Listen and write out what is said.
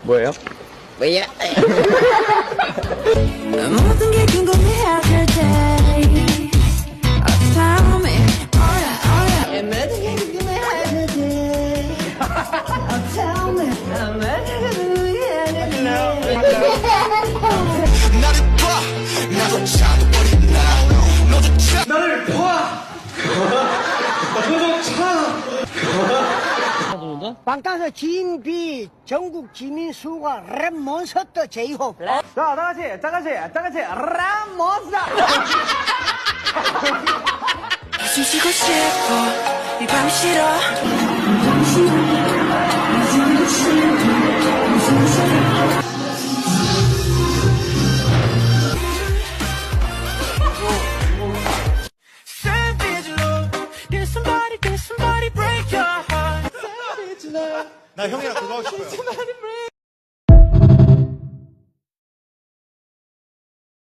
뭐예요? 뭐야? 모든 게 궁금해하실 때 Tell me 모든 게 궁금해하실 때 Tell me 나를 봐! 너조차! 방탄소 진비 전국 지민 수가 랩 몬스터 제이홉. 자, 다같이 라모사! 숨쉬고 싶어 이 밤 싫어